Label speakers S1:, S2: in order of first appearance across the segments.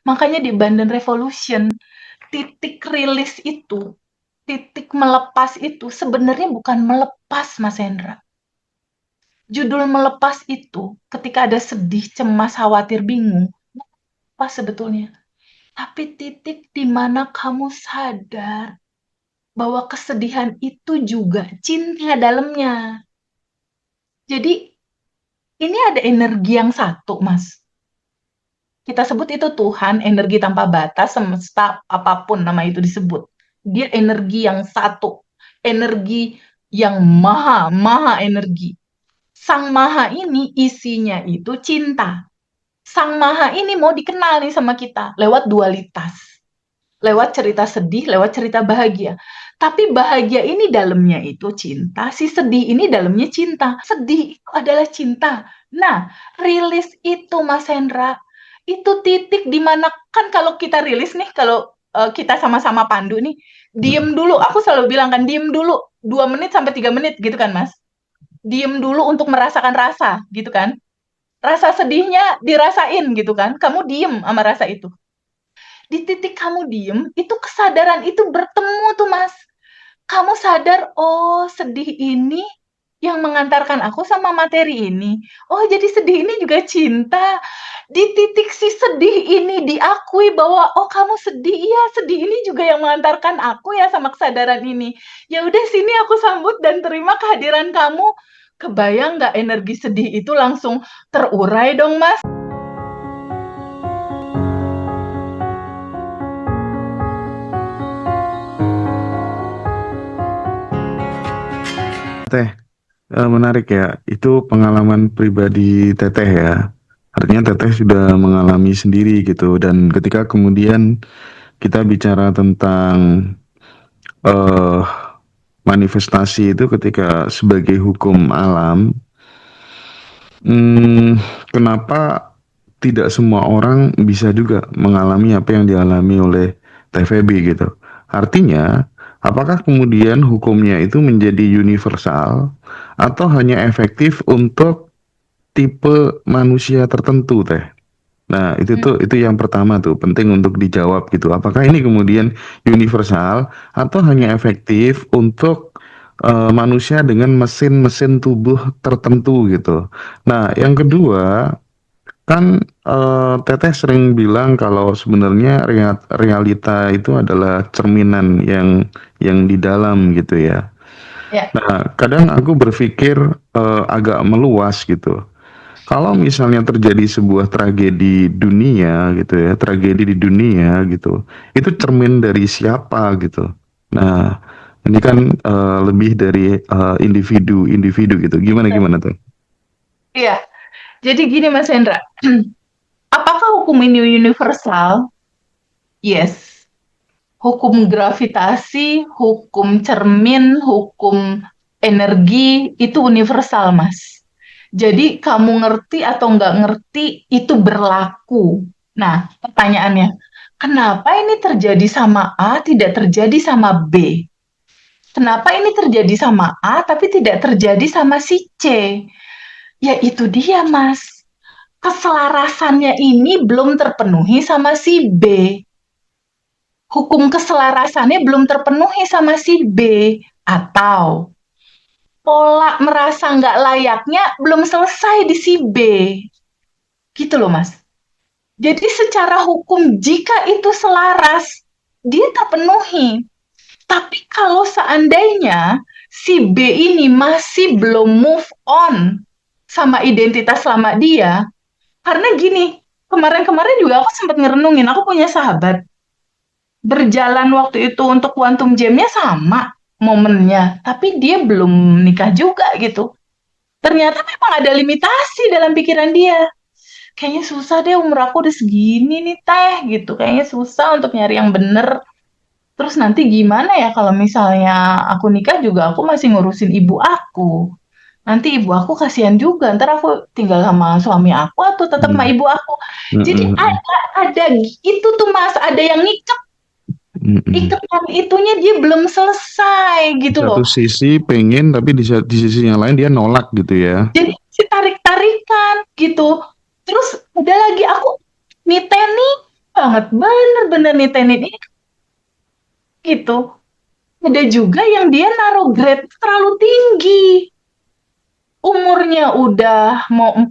S1: Makanya di Bandan Revolution, titik rilis itu, titik melepas itu sebenarnya bukan melepas, Mas Hendra. Judul melepas itu, ketika ada sedih, cemas, khawatir, bingung, apa sebetulnya? Tapi titik di mana kamu sadar bahwa kesedihan itu juga cinta dalamnya. Jadi, ini ada energi yang satu, Mas. Kita sebut itu Tuhan, energi tanpa batas, semesta, apapun nama itu disebut. Dia energi yang satu, energi yang maha energi. Sang Maha ini isinya itu cinta. Sang Maha ini mau dikenal nih sama kita lewat dualitas. Lewat cerita sedih, lewat cerita bahagia. Tapi bahagia ini dalamnya itu cinta, si sedih ini dalamnya cinta. Sedih itu adalah cinta. Nah, rilis itu Mas Hendra, itu titik di mana kan kalau kita rilis nih, kalau kita sama-sama pandu nih, diem dulu. Aku selalu bilang kan, diem dulu 2 menit sampai 3 menit gitu kan, Mas. Diem dulu untuk merasakan rasa, gitu kan. Rasa sedihnya dirasain gitu kan. Kamu diem sama rasa itu. Di titik kamu diem, itu kesadaran itu bertemu tuh, Mas. Kamu sadar, oh sedih ini yang mengantarkan aku sama materi ini. Oh, jadi sedih ini juga cinta. Di titik si sedih ini diakui bahwa oh kamu sedih, iya sedih ini juga yang mengantarkan aku ya sama kesadaran ini. Ya udah sini aku sambut dan terima kehadiran kamu. Kebayang nggak energi sedih itu langsung terurai dong, Mas?
S2: Teh, menarik ya. Itu pengalaman pribadi Teteh ya. Artinya Teteh sudah mengalami sendiri gitu. Dan ketika kemudian kita bicara tentang eh manifestasi itu ketika sebagai hukum alam, kenapa tidak semua orang bisa juga mengalami apa yang dialami oleh Teh Feby gitu. Artinya, apakah kemudian hukumnya itu menjadi universal atau hanya efektif untuk tipe manusia tertentu, Teh? Nah, itu yang pertama tuh penting untuk dijawab gitu. Apakah ini kemudian universal atau hanya efektif untuk manusia dengan mesin-mesin tubuh tertentu gitu. Nah, yang kedua kan Teteh sering bilang kalau sebenarnya realita itu adalah cerminan yang di dalam gitu ya.
S1: Ya.
S2: Nah, kadang aku berpikir agak meluas gitu. Kalau misalnya terjadi sebuah tragedi dunia gitu ya, tragedi di dunia gitu, itu cermin dari siapa gitu. Nah, ini kan lebih dari individu-individu gitu. Gimana tuh?
S1: Iya. Jadi gini Mas Hendra, apakah hukum ini universal? Yes. Hukum gravitasi, hukum cermin, hukum energi itu universal, Mas. Jadi kamu ngerti atau nggak ngerti itu berlaku. Nah, pertanyaannya, kenapa ini terjadi sama A, tidak terjadi sama B? Kenapa ini terjadi sama A, tapi tidak terjadi sama si C? Ya itu dia, Mas. Keselarasannya ini belum terpenuhi sama si B. Hukum keselarasannya belum terpenuhi sama si B. Atau pola merasa nggak layaknya belum selesai di si B. Gitu loh, Mas. Jadi secara hukum jika itu selaras, dia terpenuhi. Tapi kalau seandainya si B ini masih belum move on sama identitas lama dia, karena gini, kemarin-kemarin juga aku sempat ngerenungin, aku punya sahabat, berjalan waktu itu untuk quantum jam-nya sama momennya, tapi dia belum nikah juga gitu. Ternyata memang ada limitasi dalam pikiran dia. Kayaknya susah deh umur aku udah segini nih teh gitu. Kayaknya susah untuk nyari yang bener. Terus nanti gimana ya kalau misalnya aku nikah juga aku masih ngurusin ibu aku. Nanti ibu aku kasihan juga. Ntar aku tinggal sama suami aku atau tetap sama
S2: Hmm.
S1: ibu aku. Jadi
S2: Mm-mm.
S1: ada itu tuh Mas, ada yang ngikat
S2: Mm-mm.
S1: ikatan itunya dia belum selesai
S2: Di
S1: gitu
S2: satu
S1: loh.
S2: sisi pengen, tapi di sisi yang lain dia nolak gitu ya.
S1: Jadi si tarik-tarikan gitu. Terus ada lagi aku niteni banget, bener-bener niteni ini gitu. Ada juga yang dia naruh grade terlalu tinggi. Umurnya udah mau 40,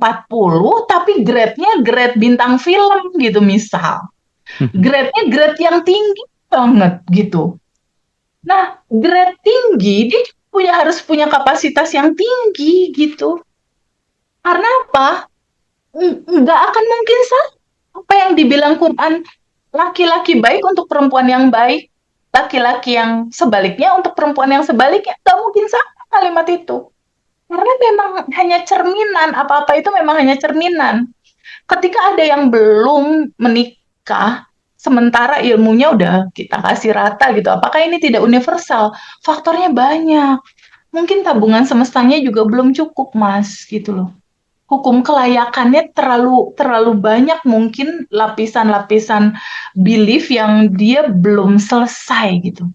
S1: tapi grade-nya grade bintang film gitu misal. Grade-nya grade yang tinggi banget gitu. Nah, grade tinggi dia harus punya kapasitas yang tinggi gitu. Karena apa? Nggak akan mungkin sama apa yang dibilang Quran, laki-laki baik untuk perempuan yang baik, laki-laki yang sebaliknya untuk perempuan yang sebaliknya, nggak mungkin sama kalimat itu. Karena memang hanya cerminan, apa-apa itu memang hanya cerminan. Ketika ada yang belum menikah, sementara ilmunya udah kita kasih rata gitu, apakah ini tidak universal? Faktornya banyak. Mungkin tabungan semestanya juga belum cukup, Mas, gitu loh. Hukum kelayakannya terlalu terlalu banyak, mungkin lapisan-lapisan belief yang dia belum selesai gitu.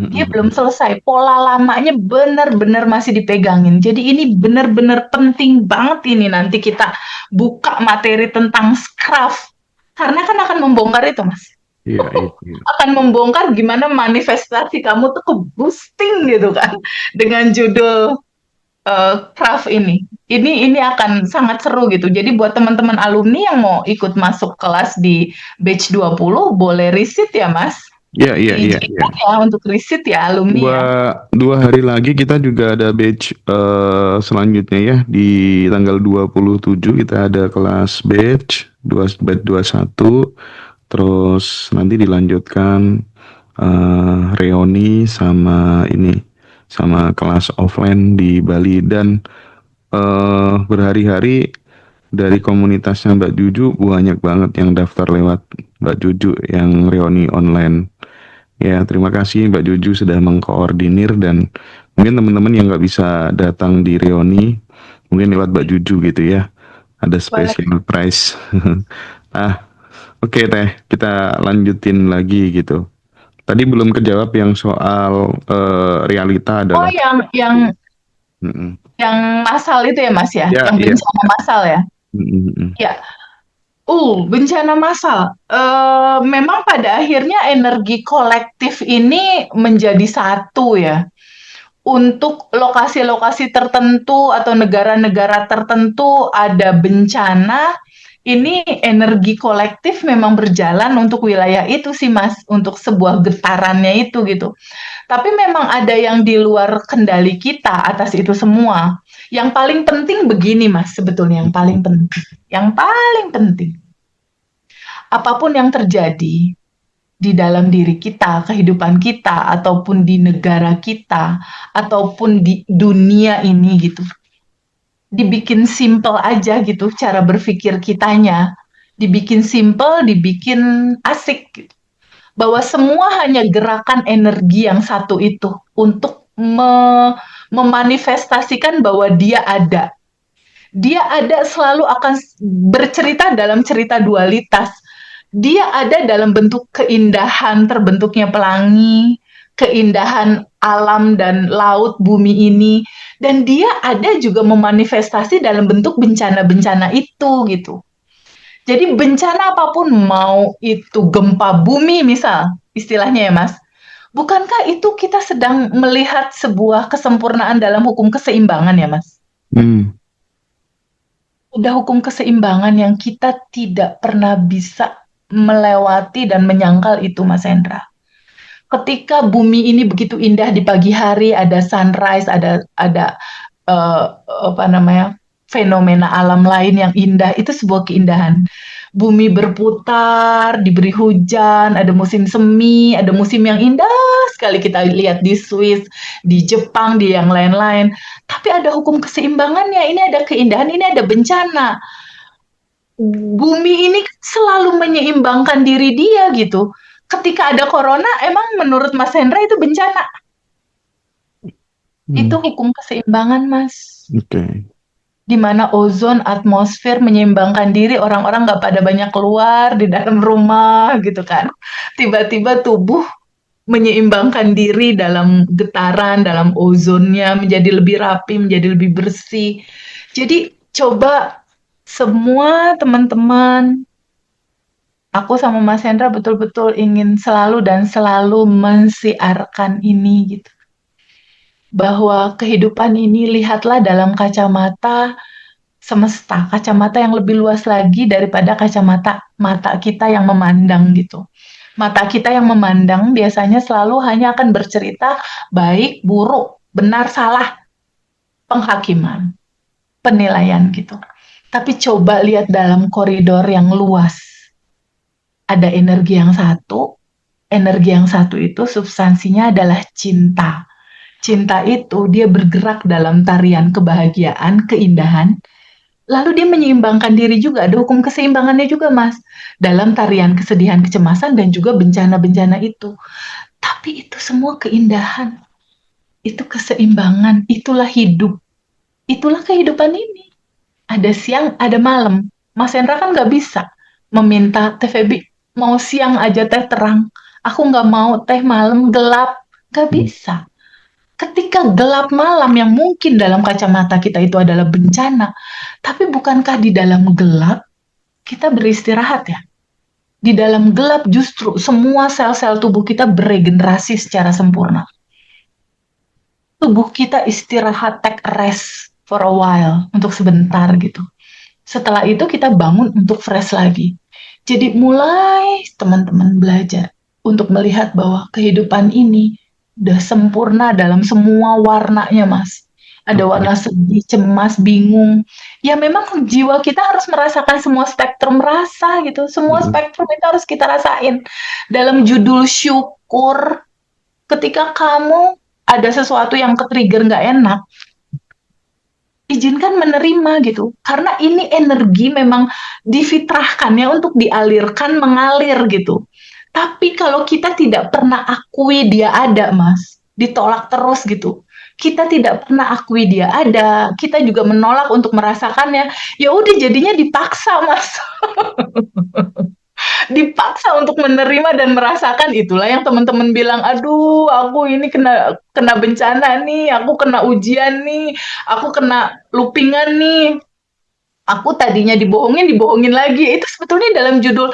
S1: Dia belum selesai, pola lamanya benar-benar masih dipegangin. Jadi ini benar-benar penting banget ini nanti kita buka materi tentang craft. Karena kan akan membongkar itu, Mas.
S2: Iya, iya, iya.
S1: Akan membongkar gimana manifestasi kamu tuh ke-boosting gitu kan. Dengan judul craft ini. Ini akan sangat seru gitu. Jadi buat teman-teman alumni yang mau ikut masuk kelas di batch 20 boleh riset ya, Mas.
S2: Iya, iya, iya, iya.
S1: Diizinkan ya untuk riset ya alumni
S2: Dua,
S1: ya.
S2: 2 hari lagi kita juga ada batch selanjutnya ya. Di tanggal 27 kita ada kelas batch, batch 21. Terus nanti dilanjutkan reuni sama ini, sama kelas offline di Bali. Dan berhari-hari dari komunitasnya Mbak Juju banyak banget yang daftar lewat Mbak Juju yang reuni online. Ya, terima kasih Mbak Juju sudah mengkoordinir, dan mungkin teman-teman yang nggak bisa datang di reuni, mungkin lewat Mbak Juju gitu ya. Ada
S1: Boleh.
S2: special price. Ah, oke Teh, kita lanjutin lagi gitu. Tadi belum kejawab yang soal realita
S1: Oh,
S2: adalah.
S1: yang
S2: Mm-mm.
S1: massal itu ya, Mas ya?
S2: Ya,
S1: Yang
S2: iya.
S1: bencana massal ya?
S2: Mm-mm.
S1: Ya. Bencana massal. Memang pada akhirnya energi kolektif ini menjadi satu ya. Untuk lokasi-lokasi tertentu atau negara-negara tertentu ada bencana, ini energi kolektif memang berjalan untuk wilayah itu sih Mas, untuk sebuah getarannya itu gitu. Tapi memang ada yang di luar kendali kita atas itu semua. Yang paling penting begini Mas, sebetulnya yang paling penting. Yang paling penting, apapun yang terjadi di dalam diri kita, kehidupan kita, ataupun di negara kita, ataupun di dunia ini gitu. Dibikin simple aja gitu cara berpikir kitanya. Dibikin simple, dibikin asik gitu. Bahwa semua hanya gerakan energi yang satu itu untuk memanifestasikan bahwa dia ada. Dia ada selalu akan bercerita dalam cerita dualitas. Dia ada dalam bentuk keindahan terbentuknya pelangi, keindahan alam dan laut bumi ini, dan dia ada juga memanifestasi dalam bentuk bencana-bencana itu gitu. Jadi bencana apapun, mau itu gempa bumi misal, istilahnya ya Mas, bukankah itu kita sedang melihat sebuah kesempurnaan dalam hukum keseimbangan ya Mas?
S2: Hmm.
S1: Udah hukum keseimbangan yang kita tidak pernah bisa melewati dan menyangkal itu, Mas Hendra. Ketika bumi ini begitu indah di pagi hari, ada sunrise, ada uh, apa namanya, fenomena alam lain yang indah, itu sebuah keindahan. Bumi berputar, diberi hujan, ada musim semi, ada musim yang indah sekali kita lihat di Swiss, di Jepang, di yang lain-lain. Tapi ada hukum keseimbangannya, ini ada keindahan, ini ada bencana. Bumi ini selalu menyeimbangkan diri dia gitu. Ketika ada corona, emang menurut Mas Hendra itu bencana? Itu hukum keseimbangan, Mas.
S2: Oke.
S1: Di mana ozon, atmosfer menyeimbangkan diri, orang-orang nggak pada banyak keluar di dalam rumah gitu kan. Tiba-tiba tubuh menyeimbangkan diri dalam getaran, dalam ozonnya, menjadi lebih rapi, menjadi lebih bersih. Jadi coba semua teman-teman Aku sama Mas Hendra betul-betul ingin selalu dan selalu mensiarkan ini gitu. Bahwa kehidupan ini lihatlah dalam kacamata semesta, kacamata yang lebih luas lagi daripada kacamata mata kita yang memandang gitu. Mata kita yang memandang biasanya selalu hanya akan bercerita baik, buruk, benar, salah, penghakiman, penilaian gitu. Tapi coba lihat dalam koridor yang luas. Ada energi yang satu itu substansinya adalah cinta. Cinta itu dia bergerak dalam tarian kebahagiaan, keindahan, lalu dia menyeimbangkan diri juga, ada hukum keseimbangannya juga, Mas. Dalam tarian kesedihan, kecemasan, dan juga bencana-bencana itu. Tapi itu semua keindahan, itu keseimbangan, itulah hidup. Itulah kehidupan ini. Ada siang, ada malam. Mas Hendra kan nggak bisa meminta Teh Febi mau siang aja teh terang. Aku nggak mau teh malam gelap. Nggak
S2: Hmm.
S1: bisa. Ketika gelap malam yang mungkin dalam kacamata kita itu adalah bencana, tapi bukankah di dalam gelap kita beristirahat ya? Di dalam gelap justru semua sel-sel tubuh kita beregenerasi secara sempurna. Tubuh kita istirahat, take a rest for a while, untuk sebentar gitu. Setelah itu kita bangun untuk fresh lagi. Jadi mulai teman-teman belajar untuk melihat bahwa kehidupan ini udah sempurna dalam semua warnanya, Mas. Ada
S2: Oke.
S1: warna sedih, cemas, bingung. Ya memang jiwa kita harus merasakan semua spektrum rasa gitu. Semua
S2: Mm-mm.
S1: spektrum itu harus kita rasain. Dalam judul syukur, ketika kamu ada sesuatu yang ke-trigger nggak enak, izinkan menerima gitu. Karena ini energi memang difitrahkan ya untuk dialirkan, mengalir gitu. Tapi kalau kita tidak pernah akui dia ada, Mas, ditolak terus gitu. Kita tidak pernah akui dia ada, kita juga menolak untuk merasakannya. Ya udah jadinya dipaksa, Mas. Dipaksa untuk menerima dan merasakan, itulah yang teman-teman bilang, aduh aku ini kena kena bencana nih, aku kena ujian nih, aku kena loopingan nih, aku tadinya dibohongin dibohongin lagi. Itu sebetulnya dalam judul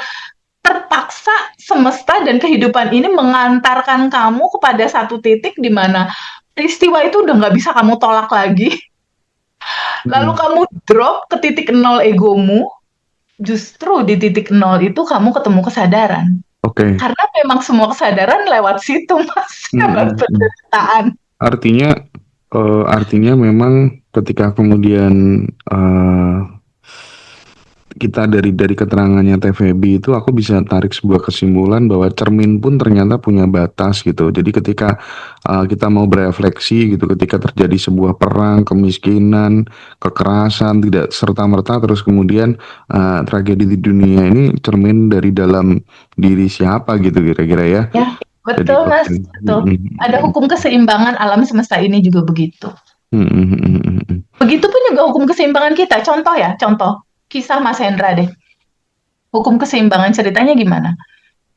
S1: terpaksa semesta dan kehidupan ini mengantarkan kamu kepada satu titik di mana peristiwa itu udah nggak bisa kamu tolak lagi, lalu
S2: Hmm.
S1: kamu drop ke titik nol egomu. Justru di titik nol itu kamu ketemu kesadaran.
S2: Oke.
S1: Karena memang semua kesadaran lewat situ, Mas, lewat
S2: Mm-mm.
S1: penderitaan.
S2: Artinya, artinya memang ketika kemudian kita dari keterangannya TVB itu aku bisa tarik sebuah kesimpulan bahwa cermin pun ternyata punya batas gitu. Jadi ketika kita mau berefleksi gitu, ketika terjadi sebuah perang, kemiskinan, kekerasan, tidak serta-merta terus kemudian tragedi di dunia ini cermin dari dalam diri siapa gitu kira-kira ya.
S1: Ya,
S2: Jadi
S1: betul,
S2: oke.
S1: Mas, betul. Ada hukum keseimbangan alam semesta ini juga begitu. Begitupun juga hukum keseimbangan kita. Contoh ya, contoh. Kisah Mas Hendra deh. Hukum keseimbangan ceritanya gimana?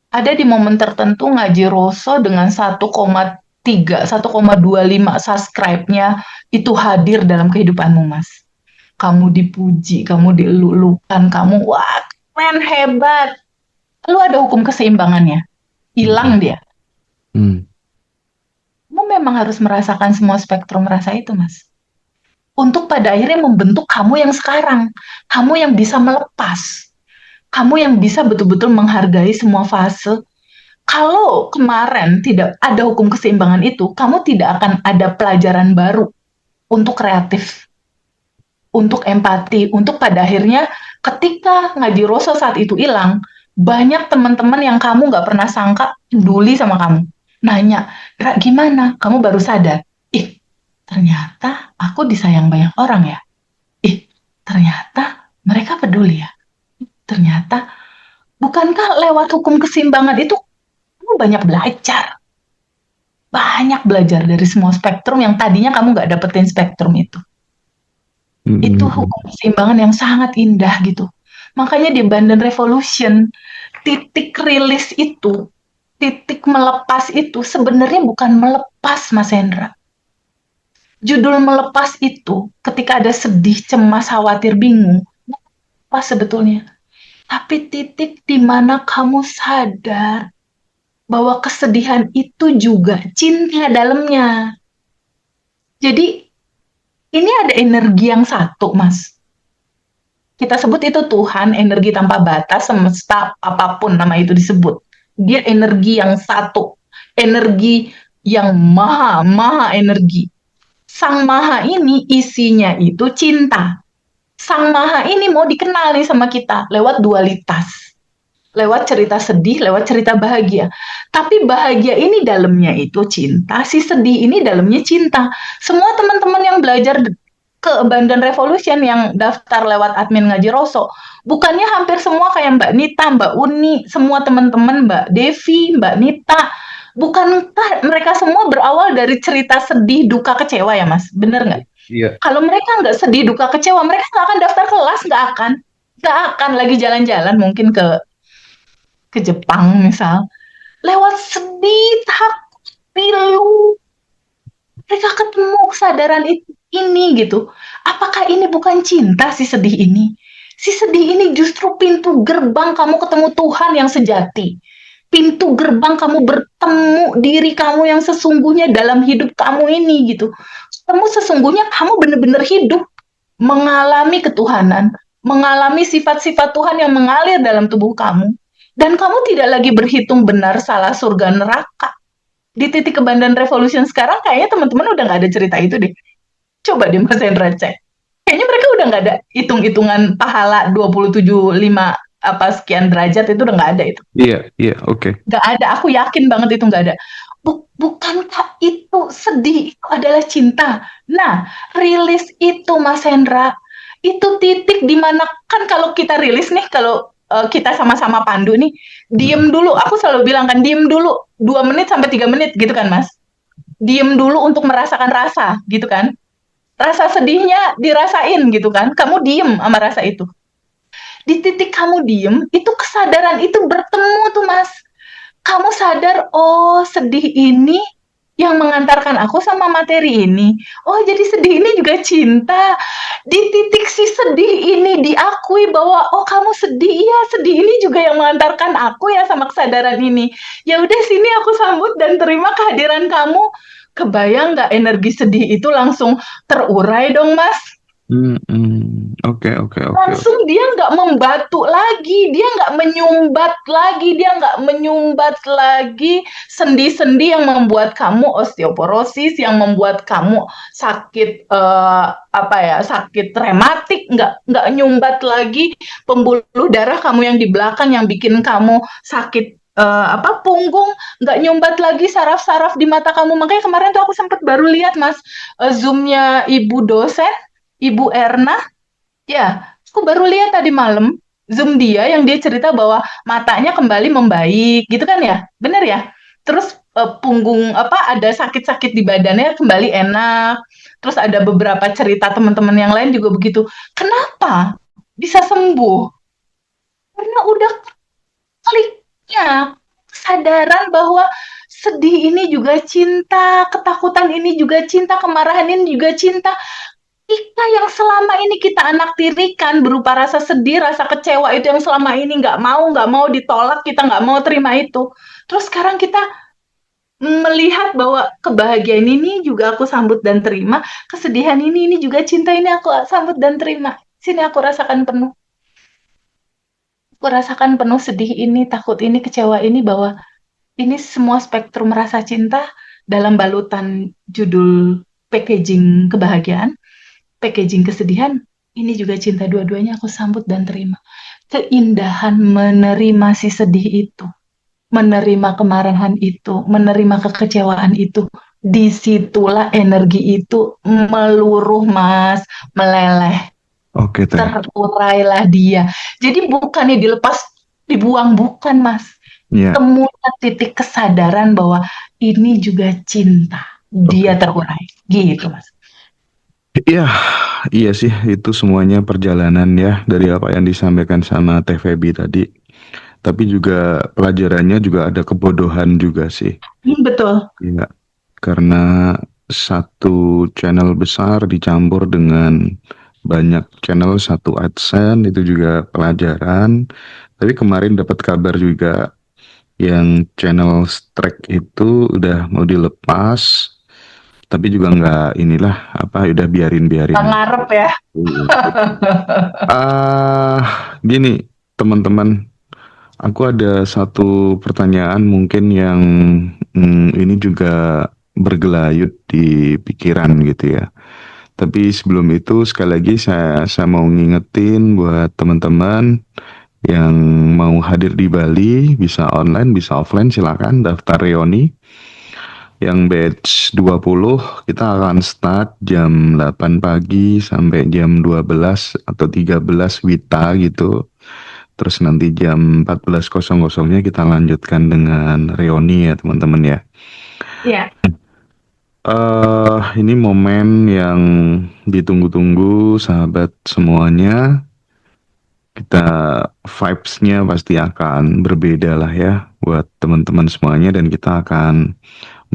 S1: Ada di momen tertentu ngaji Roso dengan 1,3, 1,25 subscribe-nya itu hadir dalam kehidupanmu, Mas. Kamu dipuji, kamu dielulukan, kamu wah keren, hebat. Lalu ada hukum keseimbangannya. Hilang dia. Kamu memang harus merasakan semua spektrum rasa itu, Mas. Untuk pada akhirnya membentuk kamu yang sekarang. Kamu yang bisa melepas. Kamu yang bisa betul-betul menghargai semua fase. Kalau kemarin tidak ada hukum keseimbangan itu, kamu tidak akan ada pelajaran baru untuk kreatif, untuk empati, untuk pada akhirnya ketika ngaji Roso saat itu hilang, banyak teman-teman yang kamu nggak pernah sangka peduli sama kamu. Nanya, Ra, gimana? Kamu baru sadar. Ih, ternyata aku disayang banyak orang ya. Ih, ternyata mereka peduli ya. Ternyata, bukankah lewat hukum keseimbangan itu kamu banyak belajar? Banyak belajar dari semua spektrum yang tadinya kamu nggak dapetin spektrum itu. Itu hukum keseimbangan yang sangat indah gitu. Makanya di Bandan Revolution, titik rilis itu, titik melepas itu sebenarnya bukan melepas, Mas Hendra. Judul melepas itu, ketika ada sedih, cemas, khawatir, bingung, apa sebetulnya? Tapi titik di mana kamu sadar bahwa kesedihan itu juga cinta dalamnya. Jadi ini ada energi yang satu, Mas. Kita sebut itu Tuhan, energi tanpa batas, semesta, apapun nama itu disebut. Dia energi yang satu, energi yang maha energi. Sang Maha ini isinya itu cinta. Sang Maha ini mau dikenal nih sama kita lewat dualitas. Lewat cerita sedih, lewat cerita bahagia. Tapi bahagia ini dalamnya itu cinta, si sedih ini dalamnya cinta. Semua teman-teman yang belajar ke Abundant Revolution yang daftar lewat admin Ngaji Roso, bukannya hampir semua kayak Mbak Nita, Mbak Uni, semua teman-teman Mbak Devi, Mbak Nita, bukankah mereka semua berawal dari cerita sedih, duka, kecewa ya Mas? Bener nggak?
S2: Iya.
S1: Kalau mereka nggak sedih, duka, kecewa, mereka nggak akan daftar kelas, nggak akan. Nggak akan lagi jalan-jalan mungkin ke Jepang misal. Lewat sedih, takut, pilu, mereka ketemu kesadaran ini gitu. Apakah ini bukan cinta si sedih ini? Si sedih ini justru pintu gerbang kamu ketemu Tuhan yang sejati. Pintu gerbang kamu bertemu diri kamu yang sesungguhnya dalam hidup kamu ini gitu. Kamu sesungguhnya kamu benar-benar hidup mengalami ketuhanan, mengalami sifat-sifat Tuhan yang mengalir dalam tubuh kamu. Dan kamu tidak lagi berhitung benar salah surga neraka. Di titik Abundant Revolution sekarang kayaknya teman-teman udah nggak ada cerita itu deh. Coba deh Mas Hendra cek. Kayaknya mereka udah nggak ada hitung-hitungan pahala 27,5 apa sekian derajat itu udah nggak ada itu.
S2: Iya, oke.
S1: Nggak ada, aku yakin banget itu nggak ada. Bukankah itu sedih itu adalah cinta? Nah, rilis itu Mas Hendra, itu titik dimana kan kalau kita rilis nih, kalau kita sama-sama pandu nih, diem dulu, aku selalu bilang kan, diem dulu 2 menit sampai 3 menit gitu kan Mas. Diem dulu untuk merasakan rasa gitu kan. Rasa sedihnya dirasain gitu kan, kamu diem sama rasa itu. Di titik kamu diem, itu kesadaran itu bertemu tuh Mas. Kamu sadar, oh sedih ini yang mengantarkan aku sama materi ini. Oh jadi sedih ini juga cinta. Di titik si sedih ini diakui bahwa oh kamu sedih, iya sedih ini juga yang mengantarkan aku ya sama kesadaran ini. Ya udah sini aku sambut dan terima kehadiran kamu. Kebayang nggak energi sedih itu langsung terurai dong Mas?
S2: Oke.
S1: Langsung dia nggak membatu lagi, dia nggak menyumbat lagi, dia nggak menyumbat lagi sendi-sendi yang membuat kamu osteoporosis, yang membuat kamu sakit sakit rematik, nggak nyumbat lagi pembuluh darah kamu yang di belakang yang bikin kamu sakit punggung, nggak nyumbat lagi saraf-saraf di mata kamu. Makanya kemarin tuh aku sempat baru lihat Mas, zoomnya ibu dosen, Ibu Erna. Ya, aku baru lihat tadi malam Zoom dia yang dia cerita bahwa matanya kembali membaik, gitu kan ya? Bener ya? Terus punggung ada sakit-sakit di badannya kembali enak. Terus ada beberapa cerita teman-teman yang lain juga begitu. Kenapa bisa sembuh? Karena udah kliknya kesadaran bahwa sedih ini juga cinta, ketakutan ini juga cinta, kemarahan ini juga cinta. Kita yang selama ini kita anaktirikan berupa rasa sedih, rasa kecewa itu yang selama ini nggak mau ditolak, kita nggak mau terima itu. Terus sekarang kita melihat bahwa kebahagiaan ini juga aku sambut dan terima, kesedihan ini juga cinta ini aku sambut dan terima. Sini aku rasakan penuh. Aku rasakan penuh sedih ini, takut ini, kecewa ini, bahwa ini semua spektrum rasa cinta dalam balutan judul packaging kebahagiaan, packaging kesedihan, ini juga cinta, dua-duanya aku sambut dan terima. Keindahan menerima si sedih itu, menerima kemarahan itu, menerima kekecewaan itu, disitulah energi itu meluruh Mas, meleleh,
S2: Oke, Teh.
S1: terurailah dia. Jadi bukannya dilepas, dibuang, bukan Mas.
S2: Iya.
S1: Temukan titik kesadaran bahwa ini juga cinta, dia terurai, gitu Mas.
S2: Iya sih, itu semuanya perjalanan ya dari apa yang disampaikan sama Teh Feby tadi. Tapi juga pelajarannya juga ada kebodohan juga sih.
S1: Betul.
S2: Iya, karena satu channel besar dicampur dengan banyak channel, satu AdSense itu juga pelajaran. Tapi kemarin dapat kabar juga yang channel Strike itu udah mau dilepas, tapi juga nggak inilah apa udah biarin aja.
S1: Ngarep ya.
S2: Ah, gini teman-teman, aku ada satu pertanyaan mungkin yang ini juga bergelayut di pikiran gitu ya. Tapi sebelum itu sekali lagi saya mau ngingetin buat teman-teman yang mau hadir di Bali, bisa online, bisa offline, silakan daftar reoni. Yang batch 20 kita akan start jam 8 pagi sampai jam 12 atau 13 WITA gitu. Terus nanti jam 14.00-nya kita lanjutkan dengan reuni ya teman-teman ya.
S1: Iya.
S2: Ini momen yang ditunggu-tunggu sahabat semuanya. Kita vibes-nya pasti akan berbeda lah ya buat teman-teman semuanya, dan kita akan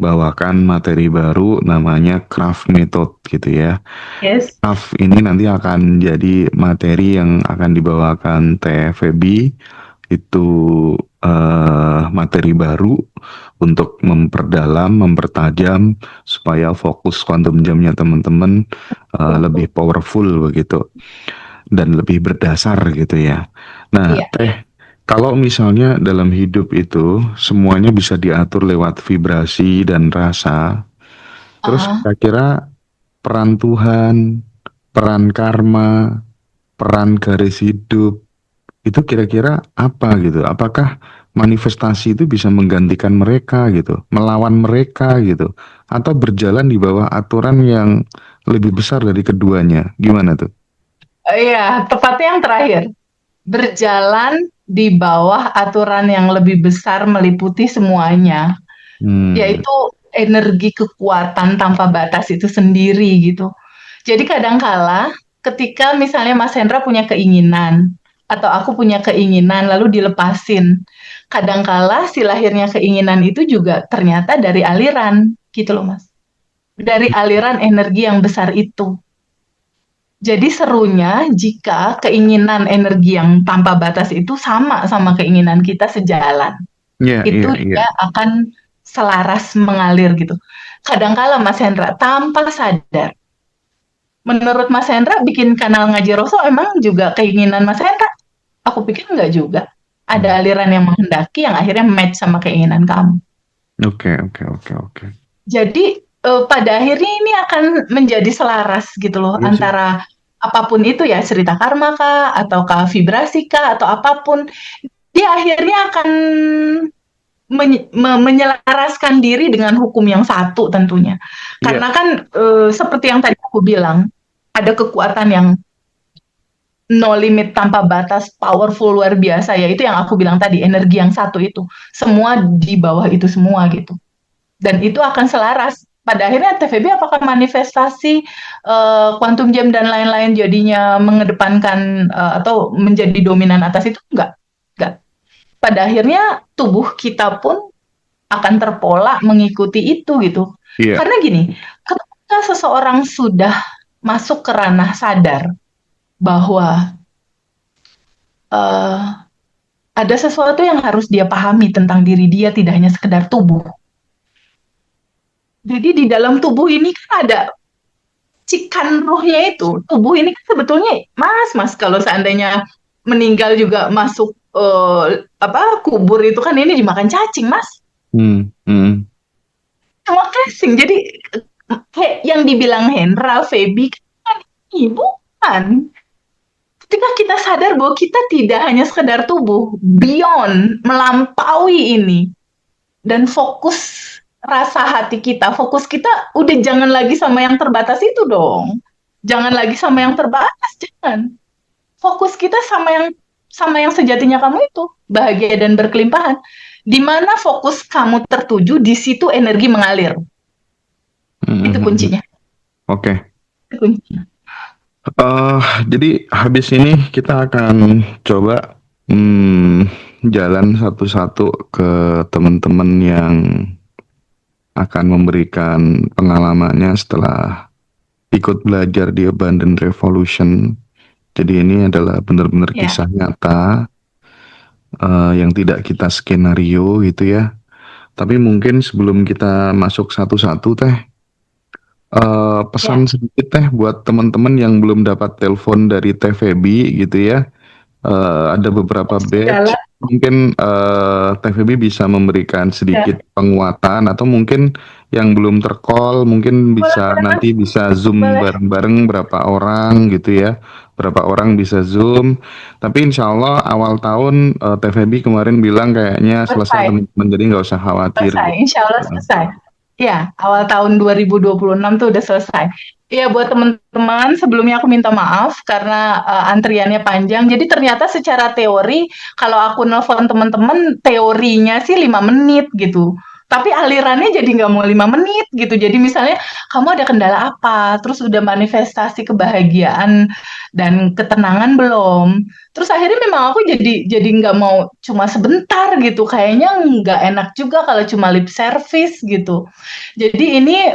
S2: bawakan materi baru namanya craft method gitu ya.
S1: Yes.
S2: Craft ini nanti akan jadi materi yang akan dibawakan Teh Feby. Itu materi baru untuk memperdalam, mempertajam supaya fokus quantum jamnya teman-teman lebih powerful begitu dan lebih berdasar gitu ya. Nah,
S1: Iya.
S2: Teh, kalau misalnya dalam hidup itu semuanya bisa diatur lewat vibrasi dan rasa, terus
S1: Ah,
S2: kira-kira peran Tuhan, peran karma, peran garis hidup, itu kira-kira apa gitu? Apakah manifestasi itu bisa menggantikan mereka gitu, melawan mereka gitu, atau berjalan di bawah aturan yang lebih besar dari keduanya? Gimana tuh?
S1: iya, tepatnya yang terakhir. Berjalan di bawah aturan yang lebih besar meliputi semuanya,
S2: Hmm,
S1: yaitu energi kekuatan tanpa batas itu sendiri gitu. Jadi kadangkala ketika misalnya Mas Hendra punya keinginan atau aku punya keinginan lalu dilepasin. Kadangkala si lahirnya keinginan itu juga ternyata dari aliran gitu loh Mas. Dari aliran energi yang besar itu. Jadi serunya jika keinginan energi yang tanpa batas itu sama sama keinginan kita sejalan.
S2: iya, iya,
S1: Itu
S2: iya.
S1: dia akan selaras mengalir gitu. Kadangkala Mas Hendra tanpa sadar. Menurut Mas Hendra bikin kanal Ngaji Roso emang juga keinginan Mas Hendra? Aku pikir enggak juga.
S2: Hmm.
S1: Ada aliran yang menghendaki yang akhirnya match sama keinginan kamu.
S2: Oke, oke, oke, oke.
S1: Jadi pada akhirnya ini akan menjadi selaras gitu loh
S2: Iya sih.
S1: antara apapun itu ya cerita karma kah ataukah vibrasi kah atau apapun dia akhirnya akan menyelaraskan diri dengan hukum yang satu tentunya.
S2: Iya,
S1: Karena kan seperti yang tadi aku bilang ada kekuatan yang no limit tanpa batas powerful luar biasa ya itu yang aku bilang tadi energi yang satu itu semua di bawah itu semua gitu dan itu akan selaras pada akhirnya TVB apakah manifestasi quantum jam dan lain-lain jadinya mengedepankan atau menjadi dominan atas itu enggak pada akhirnya tubuh kita pun akan terpola mengikuti itu gitu
S2: iya,
S1: karena gini ketika seseorang sudah masuk ke ranah sadar bahwa uh, ada sesuatu yang harus dia pahami tentang diri dia tidak hanya sekedar tubuh. Jadi di dalam tubuh ini kan ada cikan rohnya itu. Tubuh ini kan sebetulnya mas kalau seandainya meninggal juga masuk apa kubur itu kan ini dimakan cacing mas.
S2: hmm, hmm,
S1: Cuma casing. Jadi kayak yang dibilang Hendra, Feby kan ibu kan. Ketika kita sadar bahwa kita tidak hanya sekedar tubuh, beyond, melampaui ini, dan fokus rasa hati kita, fokus kita udah jangan lagi sama yang terbatas itu dong. Jangan lagi sama yang terbatas, jangan. Fokus kita sama yang sejatinya kamu itu, bahagia dan berkelimpahan. Di mana fokus kamu tertuju, di situ energi mengalir.
S2: hmm,
S1: Itu
S2: hmm, hmm.
S1: kuncinya.
S2: Oke.
S1: Itu kuncinya.
S2: Jadi habis ini kita akan coba jalan satu-satu ke teman-teman yang akan memberikan pengalamannya setelah ikut belajar di Abundant Revolution. Jadi ini adalah benar-benar
S1: Ya,
S2: kisah nyata yang tidak kita skenario gitu ya. Tapi mungkin sebelum kita masuk satu-satu teh,
S1: ya.
S2: pesan sedikit teh buat teman-teman yang belum dapat telepon dari Teh Feby gitu ya. Ada beberapa batch,
S1: Segala.
S2: mungkin Teh Feby bisa memberikan sedikit
S1: Ya.
S2: penguatan atau mungkin yang belum tercall mungkin
S1: Boleh,
S2: bisa
S1: boleh, Mas.
S2: nanti bisa Zoom
S1: Boleh.
S2: bareng-bareng berapa orang gitu ya. Berapa orang bisa Zoom. Tapi insya Allah awal tahun Teh Feby kemarin bilang kayaknya selesai
S1: Selesai.
S2: teman-teman jadi nggak usah khawatir
S1: Selesai.
S2: gitu.
S1: Insya Allah selesai. Ya, awal tahun 2026 tuh udah selesai. Iya, buat teman-teman, sebelumnya aku minta maaf karena antriannya panjang. Jadi ternyata secara teori, kalau aku nelfon teman-teman, teorinya sih 5 menit gitu. Tapi alirannya jadi nggak mau 5 menit gitu. Jadi misalnya, kamu ada kendala apa? Terus udah manifestasi kebahagiaan dan ketenangan belum? Terus akhirnya memang aku jadi nggak mau cuma sebentar gitu. Kayaknya nggak enak juga kalau cuma lip service gitu. Jadi ini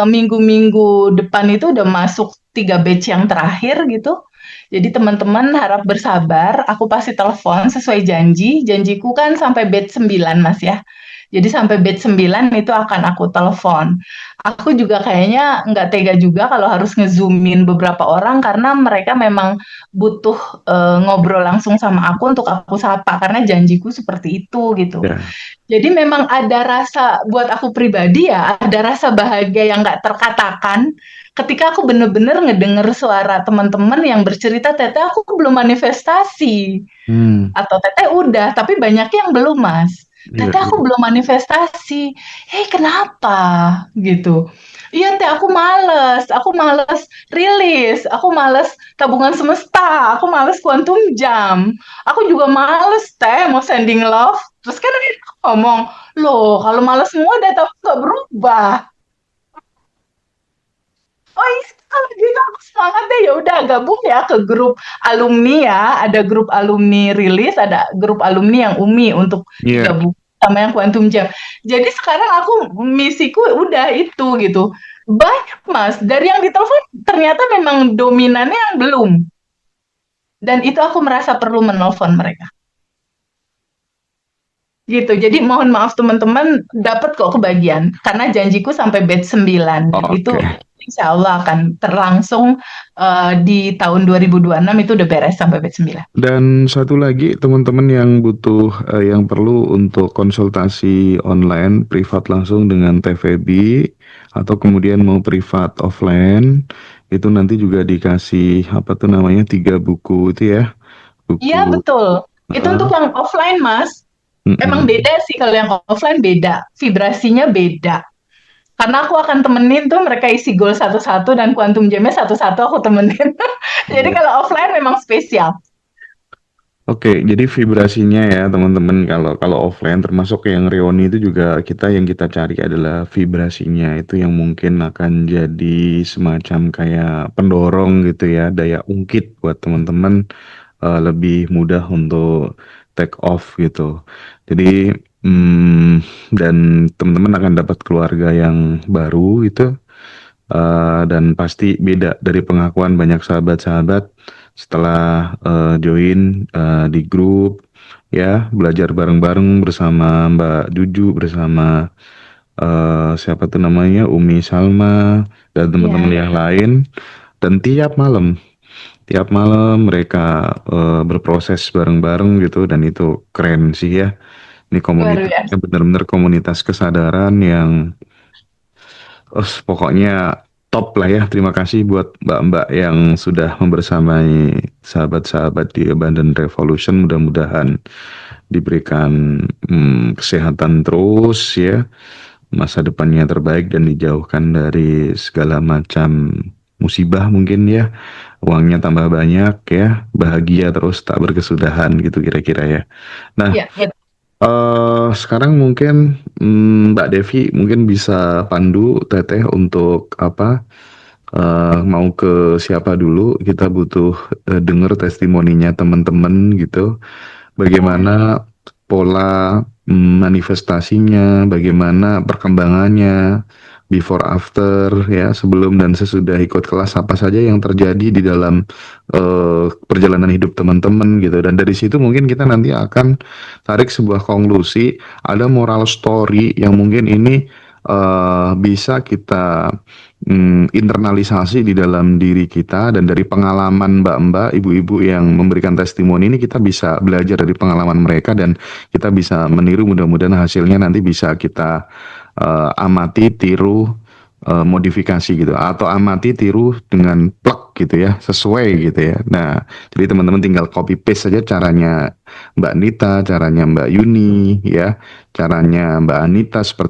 S1: minggu-minggu depan itu udah masuk 3 batch yang terakhir gitu. Jadi teman-teman harap bersabar, aku pasti telepon sesuai janji. Janjiku kan sampai batch 9 Mas ya. Jadi sampai batch 9 itu akan aku telepon. Aku juga kayaknya nggak tega juga kalau harus ngezoomin beberapa orang karena mereka memang butuh ngobrol langsung sama aku untuk aku sapa karena janjiku seperti itu gitu.
S2: Ya,
S1: Jadi memang ada rasa buat aku pribadi ya, ada rasa bahagia yang nggak terkatakan ketika aku bener-bener ngedenger suara teman-teman yang bercerita, Teteh aku belum manifestasi.
S2: hmm,
S1: Atau Teteh udah, tapi banyak yang belum, Mas.
S2: iya,
S1: Teteh aku
S2: iya.
S1: belum manifestasi. Hei, kenapa? Gitu. Iya, Teh, aku males rilis, aku males tabungan semesta, aku males kuantum jam. Aku juga males, Teh, mau sending love. Terus kan dia ngomong, loh, kalau males semua data aku nggak berubah. Oh iya, kalau gitu aku semangat deh, ya udah gabung ya ke grup alumni ya. Ada grup alumni rilis, ada grup alumni yang UMI untuk
S2: Iya.
S1: digabung sama yang Quantum Jam. Jadi sekarang aku misiku udah itu gitu. Banyak Mas, dari yang ditelepon ternyata memang dominannya yang belum. Dan itu aku merasa perlu menelpon mereka. Gitu. Jadi mohon maaf teman-teman, dapat kok kebagian karena janjiku sampai batch 9 dan itu
S2: Oke.
S1: insya Allah akan terlangsung di tahun 2026 itu udah beres sampai batch 9.
S2: Dan satu lagi teman-teman yang butuh yang perlu untuk konsultasi online privat langsung dengan TVB atau kemudian mau privat offline itu nanti juga dikasih apa tuh namanya 3 buku itu ya
S1: Iya
S2: buku.
S1: betul. Itu untuk
S2: Heeh.
S1: yang offline Mas. Emang
S2: Mm-mm.
S1: beda sih kalau yang offline beda, vibrasinya beda. Karena aku akan temenin tuh mereka isi goal satu-satu dan quantum jamnya satu-satu aku temenin. Jadi
S2: Iya.
S1: kalau offline memang spesial.
S2: Oke, jadi vibrasinya ya teman-teman kalau kalau offline termasuk yang reoni itu juga yang kita cari adalah vibrasinya itu yang mungkin akan jadi semacam kayak pendorong gitu ya daya ungkit buat teman-teman lebih mudah untuk take off gitu. Jadi dan teman-teman akan dapat keluarga yang baru gitu dan pasti beda dari pengakuan banyak sahabat-sahabat setelah join di grup ya belajar bareng-bareng bersama Mbak Juju bersama siapa tuh namanya Umi Salma dan teman-teman
S1: Iya,
S2: yang lain dan tiap malam mereka berproses bareng-bareng gitu dan itu keren sih ya. Ini
S1: luar
S2: komunitasnya
S1: biasa.
S2: benar-benar komunitas kesadaran yang pokoknya top lah ya. Terima kasih buat mbak-mbak yang sudah membersamai sahabat-sahabat di Abandon Revolution. Mudah-mudahan diberikan kesehatan terus ya. Masa depannya terbaik dan dijauhkan dari segala macam musibah mungkin ya. Uangnya tambah banyak ya. Bahagia terus tak berkesudahan gitu kira-kira ya. Nah,
S1: Iya, betul.
S2: sekarang mungkin Mbak Devi mungkin bisa pandu Teteh untuk apa mau ke siapa dulu kita butuh denger testimoninya teman-teman gitu bagaimana pola manifestasinya bagaimana perkembangannya before after ya, sebelum dan sesudah ikut kelas apa saja yang terjadi di dalam perjalanan hidup teman-teman gitu. Dan dari situ mungkin kita nanti akan tarik sebuah konklusi, ada moral story yang mungkin ini bisa kita internalisasi di dalam diri kita, dan dari pengalaman mbak-mbak, ibu-ibu yang memberikan testimoni ini kita bisa belajar dari pengalaman mereka dan kita bisa meniru, mudah-mudahan hasilnya nanti bisa kita amati, tiru, modifikasi gitu, atau amati, tiru dengan plug gitu ya, sesuai gitu ya. Nah, jadi teman-teman tinggal copy paste saja caranya Mbak Nita, caranya Mbak Yuni ya, caranya Mbak Anita seperti